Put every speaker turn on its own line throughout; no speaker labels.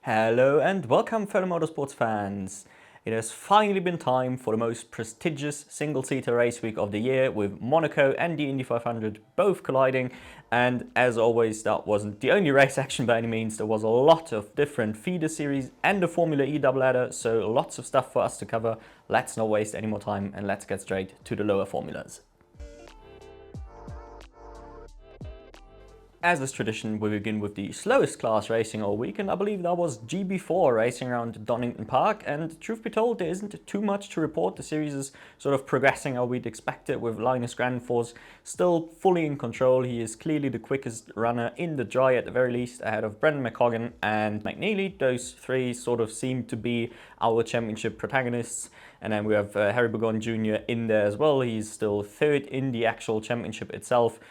Hello and welcome, fellow motorsports fans. It has finally been time for the most prestigious single-seater race week of the year, with Monaco and the Indy 500 both colliding. And as always, that wasn't the only race action by any means. There was a lot of different feeder series and the Formula E doubleheader, so lots of stuff for us to cover. Let's not waste any more time and let's get straight to the lower formulas. As is tradition, we begin with the slowest class racing all week, and I believe that was GB4 racing around Donington Park. And truth be told, there isn't too much to report. The series is sort of progressing how we'd expect it, with Linus Granforth still fully in control. He is clearly the quickest runner in the dry, at the very least, ahead of Brendan McCoggan and McNeely. Those three sort of seem to be our championship protagonists. And then we have Harry Burgon Jr. in there as well. He's still third in the actual championship itself.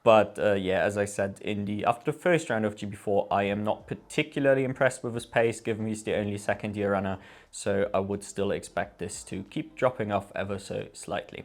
But yeah, as I said, after the first round of GB4, I am not particularly impressed with his pace, given he's the only second-year runner. So I would still expect this to keep dropping off ever so slightly.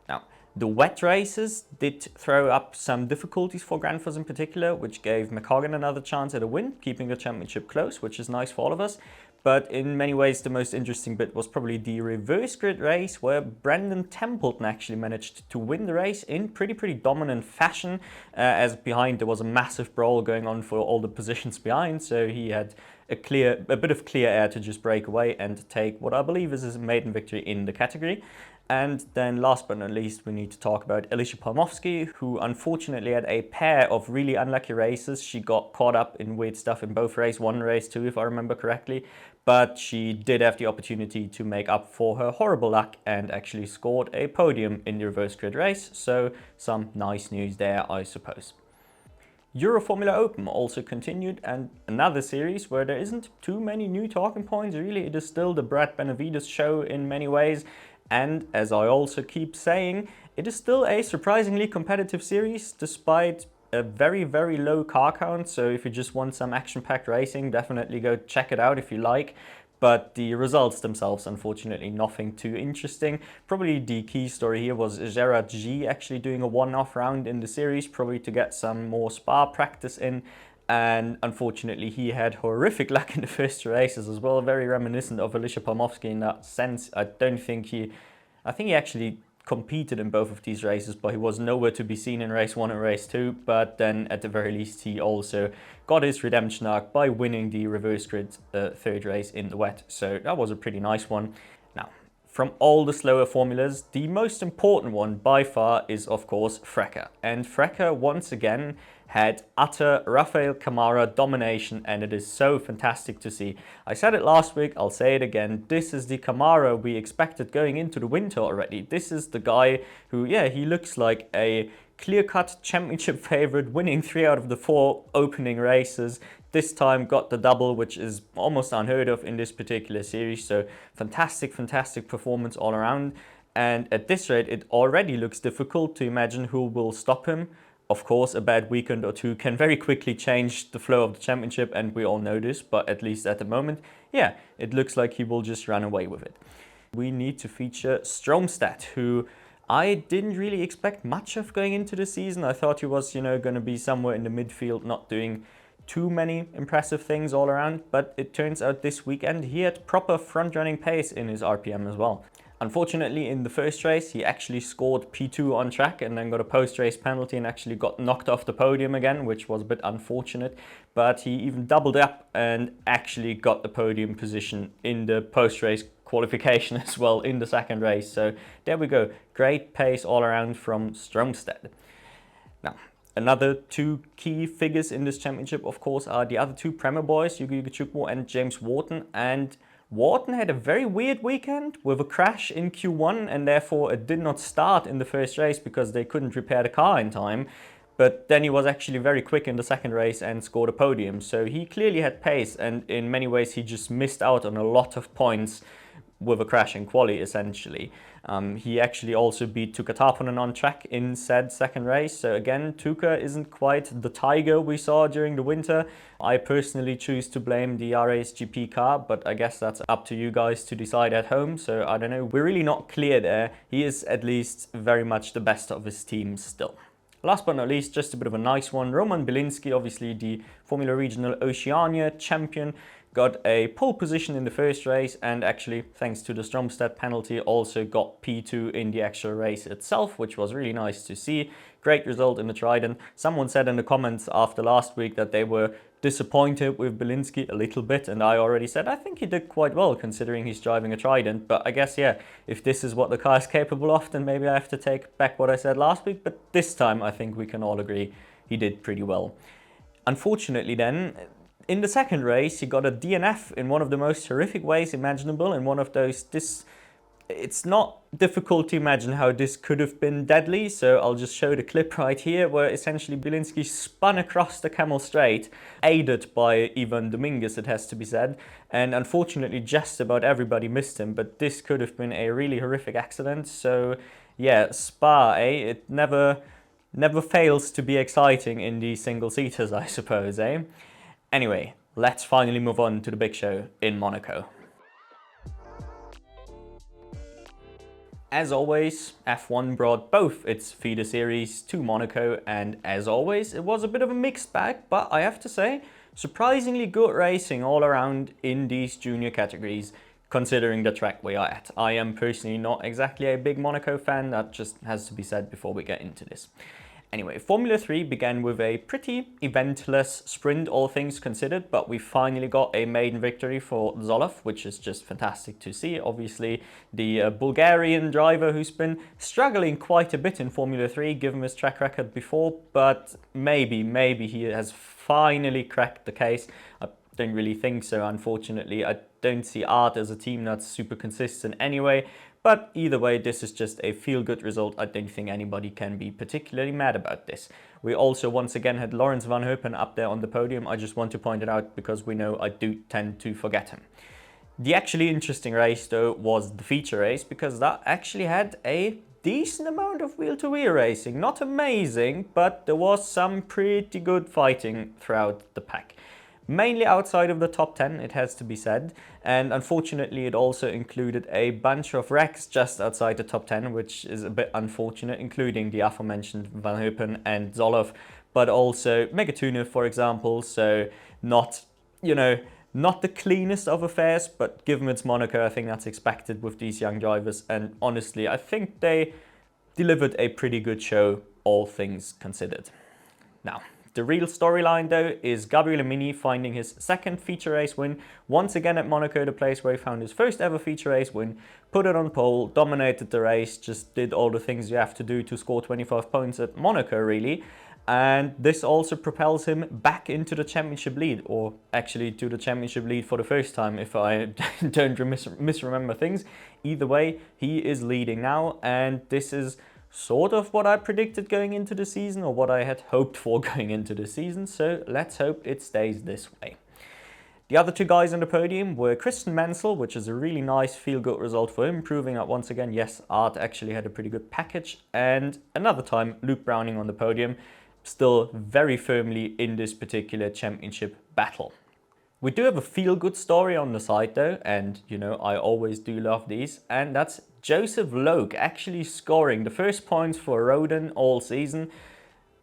Now, the wet races did throw up some difficulties for Granforth in particular, which gave McCoggan another chance at a win, keeping the championship close, which is nice for all of us. But in many ways, the most interesting bit was probably the reverse grid race, where Brendan Templeton actually managed to win the race in pretty dominant fashion, as behind there was a massive brawl going on for all the positions behind. So he had a bit of clear air to just break away and take what I believe is his maiden victory in the category. And then last but not least, we need to talk about Alicia Palmowski, who unfortunately had a pair of really unlucky races. She got caught up in weird stuff in both race 1 and race 2, if I remember correctly. But she did have the opportunity to make up for her horrible luck and actually scored a podium in the reverse grid race. So some nice news there, I suppose. Euroformula Open also continued, and another series where there isn't too many new talking points. Really, it is still the Brad Benavides show in many ways. And as I also keep saying, it is still a surprisingly competitive series despite a very low car count. So if you just want some action-packed racing, definitely go check it out if you like. But the results themselves, unfortunately, nothing too interesting. Probably the key story here was Gerard G actually doing a one-off round in the series, probably to get some more Spa practice in. And unfortunately, he had horrific luck in the first two races as well, very reminiscent of Alicia Palmowski in that sense. I think he actually competed in both of these races, but he was nowhere to be seen in race 1 and race 2. But then at the very least, he also got his redemption arc by winning the reverse grid third race in the wet. So that was a pretty nice one. Now, from all the slower formulas, the most important one by far is, of course, FRECA. And FRECA, once again, had utter Rafael Camara domination, and it is so fantastic to see. I said it last week, I'll say it again. This is the Camara we expected going into the winter already. This is the guy who, yeah, he looks like a clear-cut championship favorite, winning 3 out of the 4 opening races. This time got the double, which is almost unheard of in this particular series. So fantastic performance all around. And at this rate, it already looks difficult to imagine who will stop him. Of course, a bad weekend or two can very quickly change the flow of the championship, and we all know this, but at least at the moment, yeah, it looks like he will just run away with it. We need to feature Stromstad, who I didn't really expect much of going into the season. I thought he was, going to be somewhere in the midfield, not doing too many impressive things all around, but it turns out this weekend he had proper front-running pace in his RPM as well. Unfortunately, in the first race, he actually scored P2 on track and then got a post-race penalty and actually got knocked off the podium again, which was a bit unfortunate. But he even doubled up and actually got the podium position in the post-race qualification as well in the second race. So there we go. Great pace all around from Stromstad. Now, another 2 key figures in this championship, of course, are the other 2 Premier boys, Yuki Chukwu and James Wharton. And Wharton had a very weird weekend with a crash in Q1, and therefore it did not start in the first race because they couldn't repair the car in time. But then he was actually very quick in the second race and scored a podium. So he clearly had pace, and in many ways he just missed out on a lot of points with a crash in quali, essentially. He actually also beat Tuukka Tarponen on track in said second race. So again, Tuukka isn't quite the tiger we saw during the winter. I personally choose to blame the RASGP car, but I guess that's up to you guys to decide at home. So I don't know, we're really not clear there. He is at least very much the best of his team still. Last but not least, just a bit of a nice one. Roman Bielinski, obviously the Formula Regional Oceania champion, got a pole position in the first race, and actually, thanks to the Stromstad penalty, also got P2 in the actual race itself, which was really nice to see. Great result in the Trident. Someone said in the comments after last week that they were disappointed with Bielinski a little bit, and I already said I think he did quite well considering he's driving a Trident, but I guess, yeah, if this is what the car is capable of, then maybe I have to take back what I said last week, but this time I think we can all agree he did pretty well. Unfortunately then, in the second race, he got a DNF in one of the most horrific ways imaginable, in one of those, it's not difficult to imagine how this could have been deadly, so I'll just show the clip right here, where essentially Bielinski spun across the Camel Straight, aided by Ivan Dominguez, it has to be said, and unfortunately just about everybody missed him, but this could have been a really horrific accident. So yeah, Spa, it never fails to be exciting in these single-seaters, I suppose, eh? Anyway, let's finally move on to the big show in Monaco. As always, F1 brought both its feeder series to Monaco, and as always, it was a bit of a mixed bag, but I have to say, surprisingly good racing all around in these junior categories, considering the track we are at. I am personally not exactly a big Monaco fan, that just has to be said before we get into this. Anyway, Formula 3 began with a pretty eventless sprint, all things considered, but we finally got a maiden victory for Zolov, which is just fantastic to see. Obviously, the Bulgarian driver who's been struggling quite a bit in Formula 3, given his track record before, but maybe he has finally cracked the case. I don't really think so, unfortunately. I don't see Art as a team that's super consistent anyway. But either way, this is just a feel-good result. I don't think anybody can be particularly mad about this. We also once again had Lawrence Van Herpen up there on the podium. I just want to point it out because we know I do tend to forget him. The actually interesting race though was the feature race, because that actually had a decent amount of wheel-to-wheel racing. Not amazing, but there was some pretty good fighting throughout the pack. Mainly outside of the top 10, it has to be said, and unfortunately it also included a bunch of wrecks just outside the top 10, which is a bit unfortunate, including the aforementioned Van Herpen and Zolov, but also Megatuna, for example, so not, not the cleanest of affairs, but given it's Monaco, I think that's expected with these young drivers, and honestly, I think they delivered a pretty good show, all things considered. Now, the real storyline though is Gabriele Mini finding his second feature race win, once again at Monaco, the place where he found his first ever feature race win, put it on pole, dominated the race, just did all the things you have to do to score 25 points at Monaco really, and this also propels him back into the championship lead, or actually to the championship lead for the first time if I don't misremember things. Either way, he is leading now, and this is sort of what I predicted going into the season, or what I had hoped for going into the season, so let's hope it stays this way. The other two guys on the podium were Christian Menzel, which is a really nice feel-good result for him, proving that once again, yes, Art actually had a pretty good package, and another time Luke Browning on the podium, still very firmly in this particular championship battle. We do have a feel-good story on the side though, and I always do love these, and that's Joseph Logue actually scoring the first points for Rodin all season.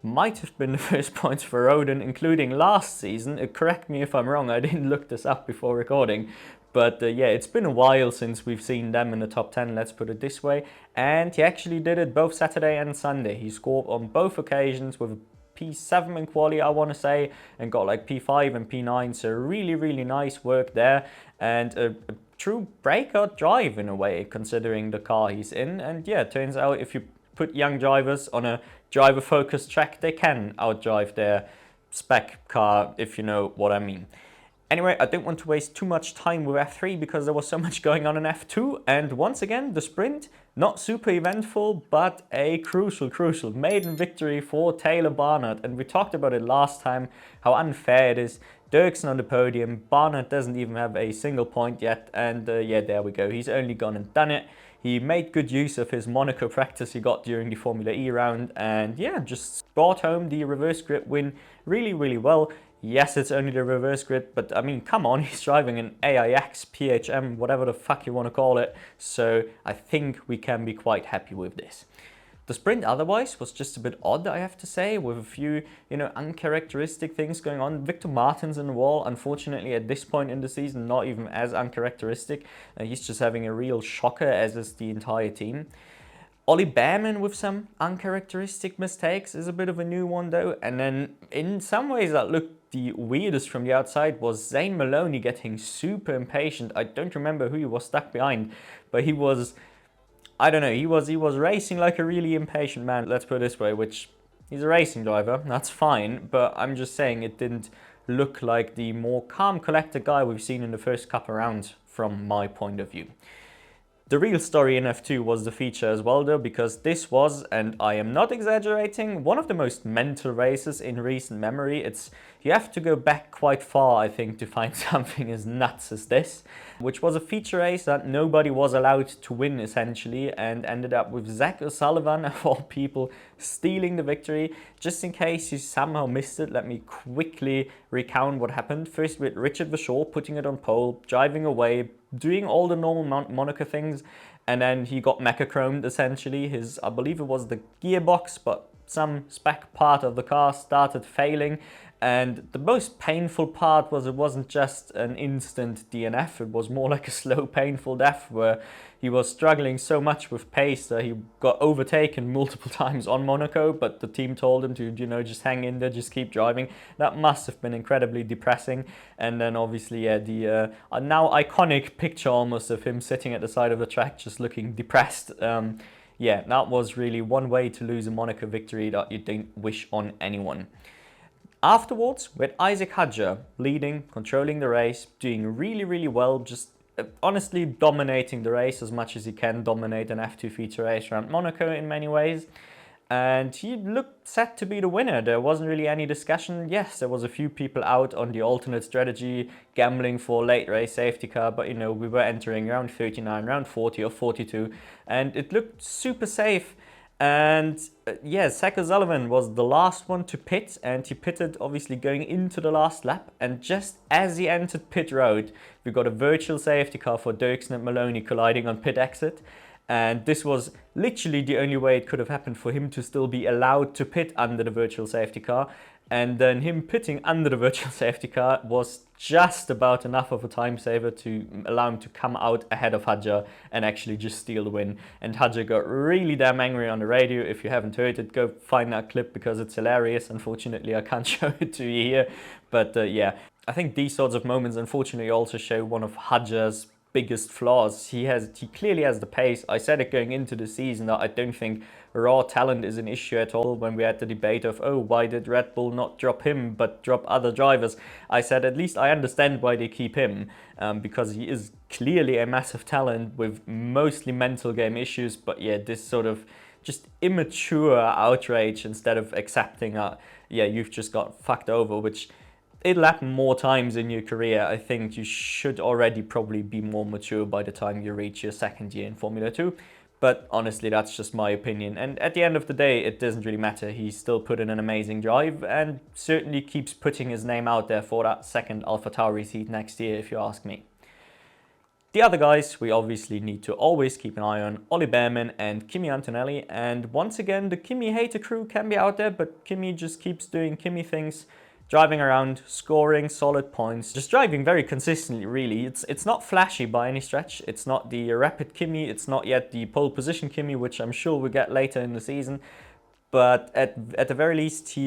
Might have been the first points for Rodin, including last season. Correct me if I'm wrong, I didn't look this up before recording. But yeah, it's been a while since we've seen them in the top 10, let's put it this way. And he actually did it both Saturday and Sunday. He scored on both occasions with a P7 in quali, I want to say, and got like P5 and P9, so really nice work there, and a true breakout drive in a way, considering the car he's in. And yeah, it turns out if you put young drivers on a driver-focused track, they can outdrive their spec car, if you know what I mean. Anyway, I don't want to waste too much time with F3 because there was so much going on in F2, and once again, the sprint, not super eventful, but a crucial maiden victory for Taylor Barnard. And we talked about it last time, how unfair it is. Dirksen on the podium, Barnard doesn't even have a single point yet, and yeah, there we go, he's only gone and done it. He made good use of his Monaco practice he got during the Formula E round, and yeah, just brought home the reverse grip win really well. Yes, it's only the reverse grid, but I mean, come on, he's driving an AIX, PHM, whatever the fuck you want to call it, so I think we can be quite happy with this. The sprint otherwise was just a bit odd, I have to say, with a few, uncharacteristic things going on. Victor Martins in the wall, unfortunately, at this point in the season, not even as uncharacteristic. He's just having a real shocker, as is the entire team. Ollie Behrman with some uncharacteristic mistakes is a bit of a new one, though. And then in some ways that looked the weirdest from the outside was Zane Maloney getting super impatient. I don't remember who he was stuck behind, but he was... I don't know, he was racing like a really impatient man, let's put it this way, which he's a racing driver, that's fine, but I'm just saying it didn't look like the more calm, collected guy we've seen in the first couple of rounds from my point of view. The real story in F2 was the feature as well though, because this was, and I am not exaggerating, one of the most mental races in recent memory. You have to go back quite far, I think, to find something as nuts as this, which was a feature race that nobody was allowed to win essentially, and ended up with Zach O'Sullivan, of all people, stealing the victory. Just in case you somehow missed it, let me quickly recount what happened. First with Richard Verschoor putting it on pole, driving away, doing all the normal Monaco things, and then he got mecha-chromed essentially. I believe it was the gearbox, but some spec part of the car started failing, and the most painful part was it wasn't just an instant DNF, it was more like a slow painful death where he was struggling so much with pace that he got overtaken multiple times on Monaco, but the team told him to, just hang in there, just keep driving. That must have been incredibly depressing. And then obviously, the now iconic picture almost of him sitting at the side of the track, just looking depressed. Yeah, that was really one way to lose a Monaco victory that you don't wish on anyone. Afterwards, with Isaac Hadjar leading, controlling the race, doing really, really well, just honestly dominating the race as much as he can dominate an F2 feature race around Monaco in many ways. And he looked set to be the winner. There wasn't really any discussion. Yes, there was a few people out on the alternate strategy, gambling for late race safety car, but we were entering round 39, round 40 or 42, and it looked super safe. And yeah, Zach O'Sullivan was the last one to pit, and he pitted obviously going into the last lap, and just as he entered pit road, we got a virtual safety car for Dirksen and Maloney colliding on pit exit. And this was literally the only way it could have happened for him to still be allowed to pit under the virtual safety car. And then him pitting under the virtual safety car was just about enough of a time saver to allow him to come out ahead of Hadjar and actually just steal the win. And Hadjar got really damn angry on the radio. If you haven't heard it, go find that clip because it's hilarious. Unfortunately, I can't show it to you here. But yeah, I think these sorts of moments unfortunately also show one of Hadjar's biggest flaws. He clearly has the pace. I said it going into the season that I don't think raw talent is an issue at all. When we had the debate of, oh, why did Red Bull not drop him but drop other drivers? I said at least I understand why they keep him, because he is clearly a massive talent with mostly mental game issues. But yeah, this sort of just immature outrage instead of accepting yeah, you've just got fucked over, which it'll happen more times in your career. I think you should already probably be more mature by the time you reach your second year in Formula 2. But honestly, that's just my opinion. And at the end of the day, it doesn't really matter. He's still put in an amazing drive and certainly keeps putting his name out there for that second AlphaTauri seat next year, if you ask me. The other guys we obviously need to always keep an eye on: Ollie Behrman and Kimi Antonelli. And once again, the Kimi hater crew can be out there, but Kimi just keeps doing Kimi things, driving around, scoring solid points, just driving very consistently, really. It's not flashy by any stretch. It's not the rapid Kimi, it's not yet the pole position Kimi, which I'm sure we'll get later in the season. But at the very least,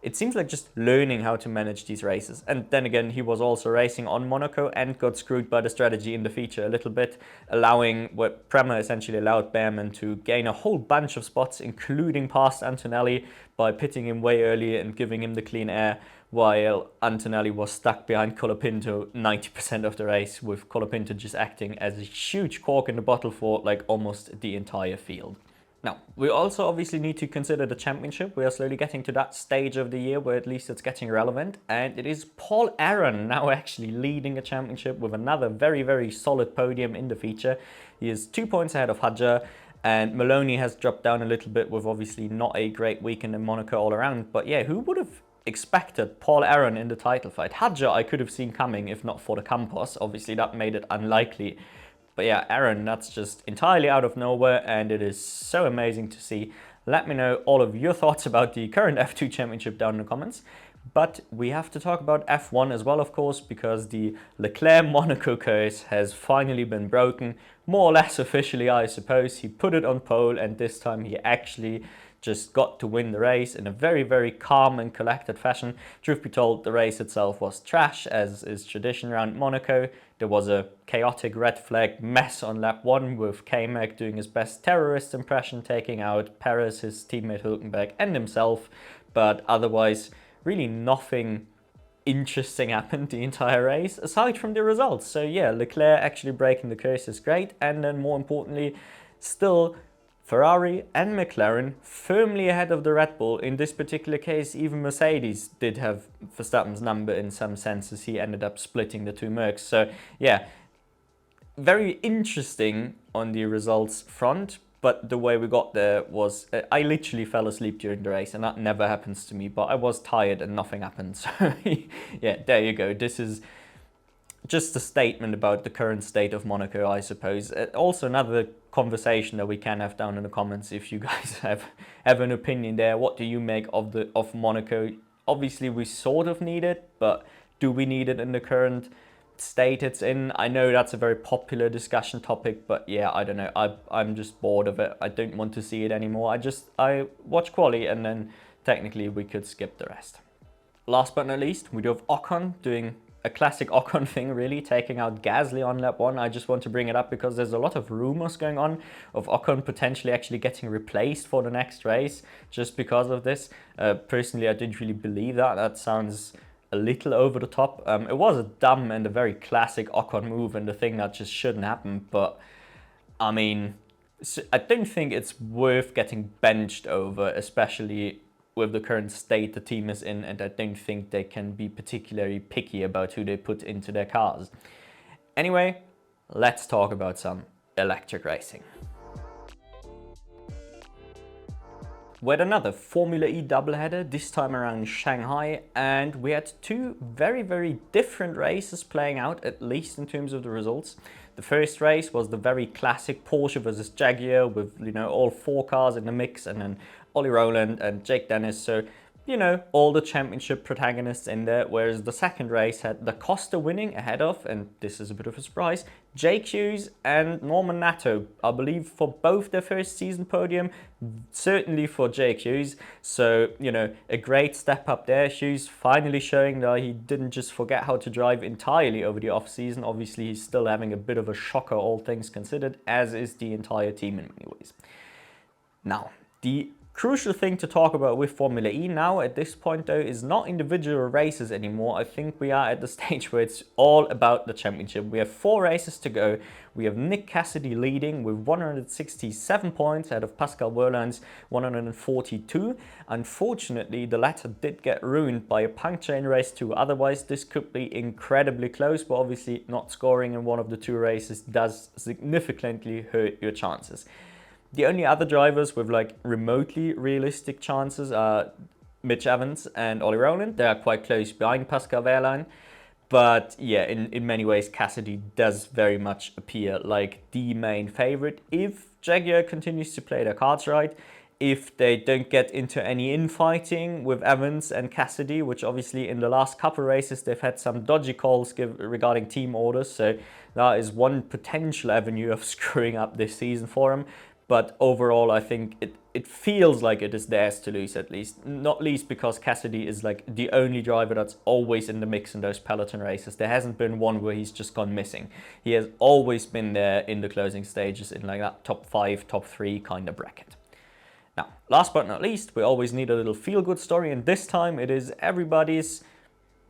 it seems like just learning how to manage these races. And then again, he was also racing on Monaco and got screwed by the strategy in the feature a little bit, allowing what Prema essentially allowed Behrman to gain a whole bunch of spots, including past Antonelli, by pitting him way earlier and giving him the clean air, while Antonelli was stuck behind Colapinto 90% of the race, with Colapinto just acting as a huge cork in the bottle for like almost the entire field. Now, we also obviously need to consider the championship. We are slowly getting to that stage of the year where at least it's getting relevant. And it is Paul Aron now actually leading a championship with another very, very solid podium in the feature. He is 2 points ahead of Hadjar. And Maloney has dropped down a little bit with obviously not a great weekend in Monaco all around. But yeah, who would have expected Paul Aron in the title fight? Hadjar I could have seen coming if not for the Campos. Obviously that made it unlikely. But yeah, Aaron, that's just entirely out of nowhere, and it is so amazing to see. Let me know all of your thoughts about the current F2 Championship down in the comments. But we have to talk about F1 as well, of course, because the Leclerc-Monaco curse has finally been broken, more or less officially, I suppose. He put it on pole, and this time he actually just got to win the race in a very, very calm and collected fashion. Truth be told, the race itself was trash, as is tradition around Monaco. There was a chaotic red flag mess on lap 1 with K-Mag doing his best terrorist impression, taking out Perez, his teammate Hülkenberg, and himself. But otherwise, really nothing interesting happened the entire race, aside from the results. So yeah, Leclerc actually breaking the curse is great. And then more importantly, still Ferrari and McLaren firmly ahead of the Red Bull. In this particular case, even Mercedes did have Verstappen's number in some senses. He ended up splitting the two Mercs. So yeah, very interesting on the results front. But the way we got there was, I literally fell asleep during the race, and that never happens to me. But I was tired and nothing happened. So yeah, there you go. This is just a statement about the current state of Monaco, I suppose. Also another conversation that we can have down in the comments if you guys have an opinion there. What do you make of Monaco? Obviously we sort of need it, but do we need it in the current state it's in? I know that's a very popular discussion topic, but yeah, I don't know. I'm just bored of it. I don't want to see it anymore. I watch quali, and then technically we could skip the rest. Last but not least, we do have Ocon doing a classic Ocon thing, really, taking out Gasly on lap 1. I just want to bring it up because there's a lot of rumors going on of Ocon potentially actually getting replaced for the next race just because of this. Personally, I didn't really believe that. That sounds a little over the top. It was a dumb and a very classic Ocon move, and the thing that just shouldn't happen. But I mean, I don't think it's worth getting benched over, especially with the current state the team is in, and I don't think they can be particularly picky about who they put into their cars. Anyway, let's talk about some electric racing. We had another Formula E doubleheader, this time around Shanghai, and we had two very, very different races playing out, at least in terms of the results. The first race was the very classic Porsche versus Jaguar with, all four cars in the mix, and then Ollie Rowland and Jake Dennis. So, all the championship protagonists in there, whereas the second race had Da Costa winning ahead of, and this is a bit of a surprise, Jake Hughes and Norman Nato, I believe for both their first season podium, certainly for Jake Hughes. So, a great step up there. Hughes finally showing that he didn't just forget how to drive entirely over the off-season. Obviously, he's still having a bit of a shocker, all things considered, as is the entire team in many ways. Now, the crucial thing to talk about with Formula E now at this point though is not individual races anymore. I think we are at the stage where it's all about the championship. We have 4 races to go. We have Nick Cassidy leading with 167 points out of Pascal Wehrlein's 142. Unfortunately, the latter did get ruined by a puncture in race 2. Otherwise, this could be incredibly close, but obviously not scoring in one of the 2 races does significantly hurt your chances. The only other drivers with remotely realistic chances are Mitch Evans and Ollie Rowland. They are quite close behind Pascal Wehrlein. But yeah, in many ways, Cassidy does very much appear like the main favorite if Jaguar continues to play their cards right. If they don't get into any infighting with Evans and Cassidy, which obviously in the last couple of races they've had some dodgy calls regarding team orders. So that is one potential avenue of screwing up this season for him. But overall, I think it feels like it is theirs to lose, at least. Not least because Cassidy is the only driver that's always in the mix in those peloton races. There hasn't been one where he's just gone missing. He has always been there in the closing stages in that top 5, top 3 kind of bracket. Now, last but not least, we always need a little feel-good story, and this time it is everybody's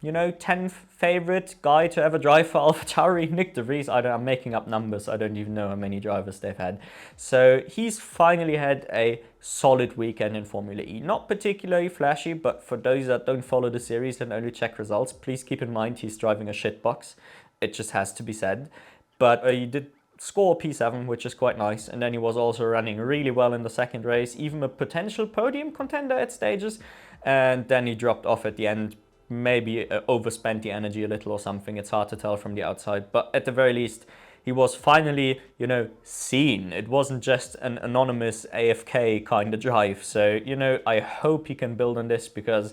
10th favorite guy to ever drive for AlphaTauri, Nick De Vries. I'm making up numbers. I don't even know how many drivers they've had. So he's finally had a solid weekend in Formula E. Not particularly flashy, but for those that don't follow the series and only check results, please keep in mind he's driving a shitbox. It just has to be said. But he did score P7, which is quite nice. And then he was also running really well in the second race, even a potential podium contender at stages. And then he dropped off at the end. Maybe overspent the energy a little or something. It's hard to tell from the outside, but at the very least, he was finally, you know, seen. It wasn't just an anonymous AFK kind of drive. So, you know, I hope he can build on this, because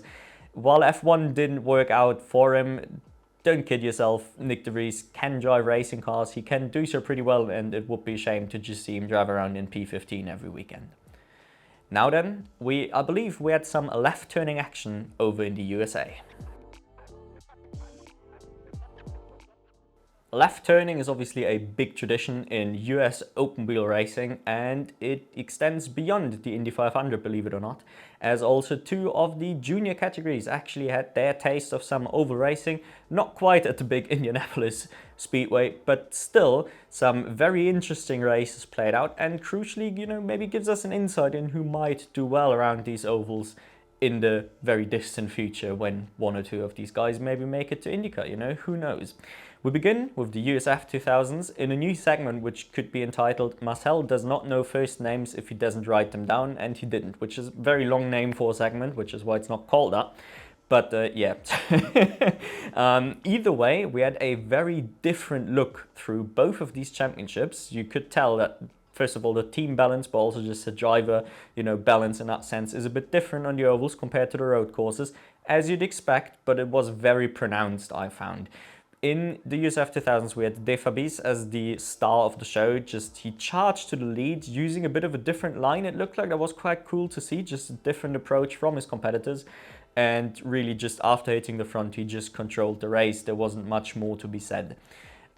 while F1 didn't work out for him, don't kid yourself, Nick de Vries can drive racing cars. He can do so pretty well, and it would be a shame to just see him drive around in P15 every weekend. Now then, I believe we had some left-turning action over in the USA. Left turning is obviously a big tradition in US open wheel racing, and it extends beyond the Indy 500, believe it or not, as also two of the junior categories actually had their taste of some oval racing, not quite at the big Indianapolis Speedway, but still some very interesting races played out, and crucially, you know, maybe gives us an insight in who might do well around these ovals in the very distant future, when one or two of these guys maybe make it to IndyCar, you know, who knows. We begin with the USF 2000s in a new segment which could be entitled "Marcel does not know first names if he doesn't write them down," and he didn't, which is a very long name for a segment, which is why it's not called that. But yeah, either way, we had a very different look through both of these championships. You could tell that, first of all, the team balance, but also just the driver, you know, balance in that sense is a bit different on the ovals compared to the road courses, as you'd expect, but it was very pronounced, I found. In the USF 2000s, we had De Fabis as the star of the show. Just he charged to the lead using a bit of a different line. It looked like that was quite cool to see, just a different approach from his competitors. And really just after hitting the front, he just controlled the race. There wasn't much more to be said.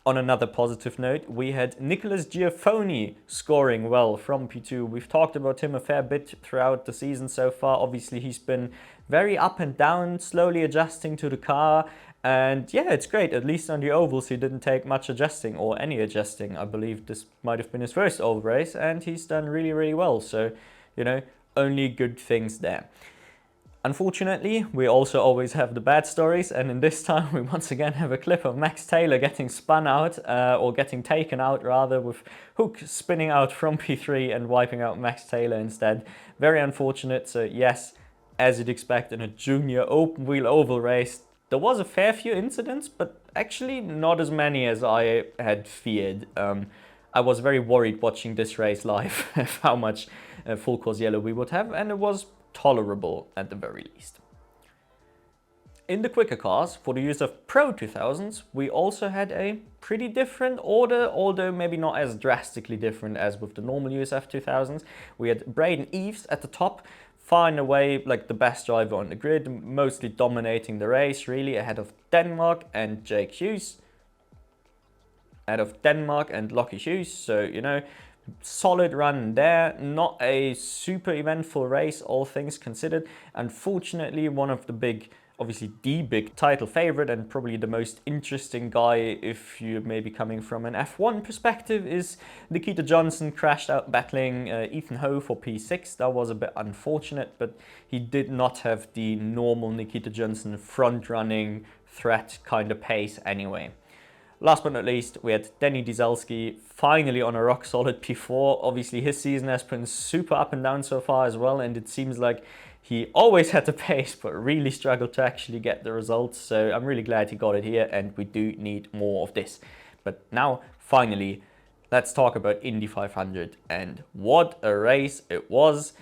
On another positive note, we had Nicholas Giaffoni scoring well from P2. We've talked about him a fair bit throughout the season so far. Obviously, he's been very up and down, slowly adjusting to the car. And yeah, it's great. At least on the ovals, he didn't take much adjusting or any adjusting. I believe this might have been his first oval race, and he's done really, really well. So, you know, only good things there. Unfortunately, we also always have the bad stories, and in this time we once again have a clip of Max Taylor getting spun out, or getting taken out rather, with Hook spinning out from P3 and wiping out Max Taylor instead. Very unfortunate. So yes, as you'd expect in a junior open wheel oval race, there was a fair few incidents, but actually not as many as I had feared. I was very worried watching this race live of how much full course yellow we would have, and it was tolerable at the very least. In the quicker cars for the USF Pro 2000s, we also had a pretty different order, although maybe not as drastically different as with the normal USF 2000s. We had Braden Eves at the top, far and away like the best driver on the grid, mostly dominating the race really, ahead of Denmark and Jake Hughes. Ahead of Denmark and Lockie Hughes, so you know, solid run there. Not a super eventful race, all things considered. Unfortunately, one of the big, obviously the big title favorite and probably the most interesting guy if you're maybe coming from an F1 perspective is Nikita Johnson, crashed out battling Ethan Ho for P6. That was a bit unfortunate, but he did not have the normal Nikita Johnson front running threat kind of pace anyway. Last but not least, we had Denny Dieselski finally on a rock-solid P4. Obviously, his season has been super up and down so far as well, and it seems like he always had the pace, but really struggled to actually get the results. So I'm really glad he got it here, and we do need more of this. But now, finally, let's talk about Indy 500, and what a race it was.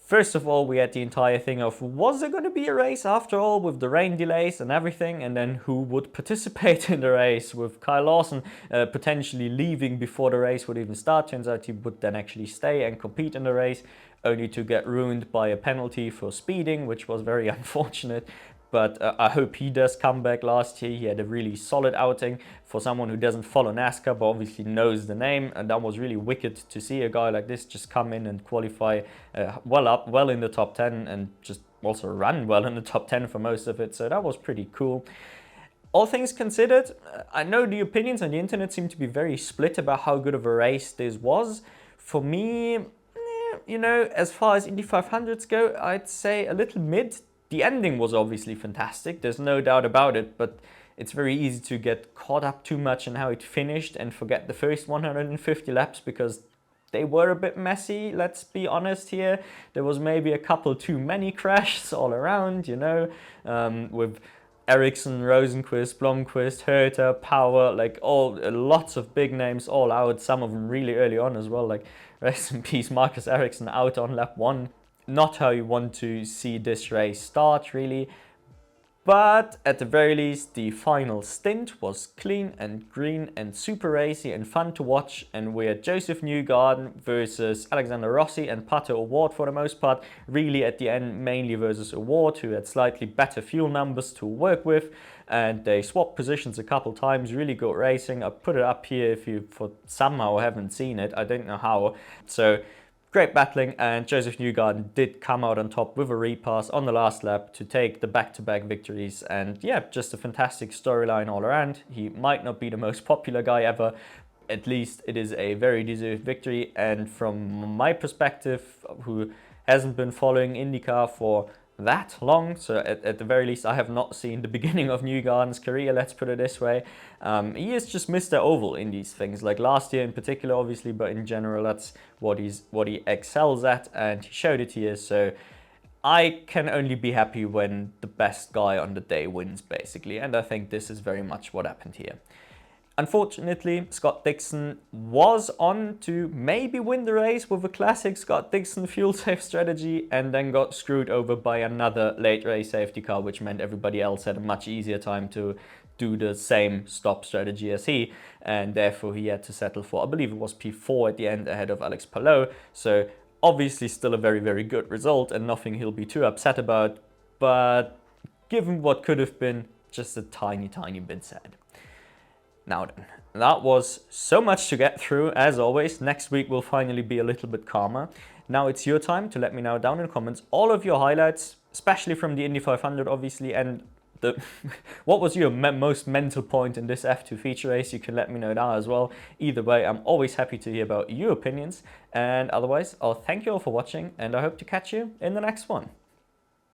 First of all, we had the entire thing of, was there going to be a race after all with the rain delays and everything? And then who would participate in the race, with Kyle Larson potentially leaving before the race would even start. Turns out he would then actually stay and compete in the race, only to get ruined by a penalty for speeding, which was very unfortunate. But I hope he does come back. Last year he had a really solid outing for someone who doesn't follow NASCAR but obviously knows the name, and that was really wicked to see a guy like this just come in and qualify well in the top 10, and just also run well in the top 10 for most of it. So that was pretty cool. All things considered, I know the opinions on the internet seem to be very split about how good of a race this was. For me, you know, as far as Indy 500s go, I'd say a little mid. The ending was obviously fantastic, there's no doubt about it, but it's very easy to get caught up too much in how it finished and forget the first 150 laps, because they were a bit messy, let's be honest here. There was maybe a couple too many crashes all around, you know, with Ericsson, Rosenqvist, Blomqvist, Herta, Power, like all lots of big names all out, some of them really early on as well, like rest in peace Marcus Ericsson out on lap 1. Not how you want to see this race start really, but at the very least the final stint was clean and green and super racy and fun to watch, and we had Joseph Newgarden versus Alexander Rossi and Pato O'Ward for the most part, really at the end mainly versus O'Ward, who had slightly better fuel numbers to work with, and they swapped positions a couple times. Really good racing. I put it up here if you for somehow haven't seen it, I don't know how. So great battling, and Joseph Newgarden did come out on top with a repass on the last lap to take the back-to-back victories, and yeah, just a fantastic storyline all around. He might not be the most popular guy ever, at least it is a very deserved victory, and from my perspective, who hasn't been following IndyCar for that long, so at the very least I have not seen the beginning of Newgarden's career, let's put it this way. He is just Mr. Oval in these things, like last year in particular obviously, but in general that's what he excels at, and he showed it here. So I can only be happy when the best guy on the day wins basically, and I think this is very much what happened here. Unfortunately, Scott Dixon was on to maybe win the race with a classic Scott Dixon fuel safe strategy, and then got screwed over by another late race safety car, which meant everybody else had a much easier time to do the same stop strategy as he, and therefore he had to settle for, I believe it was P4 at the end ahead of Alex Palou. So obviously still a very, very good result and nothing he'll be too upset about, but given what could have been, just a tiny, tiny bit sad. Now then, that was so much to get through as always. Next week will finally be a little bit calmer. Now it's your time to let me know down in the comments all of your highlights, especially from the Indy 500 obviously, and what was your most mental point in this F2 feature race? You can let me know now as well. Either way, I'm always happy to hear about your opinions, and otherwise I'll thank you all for watching, and I hope to catch you in the next one.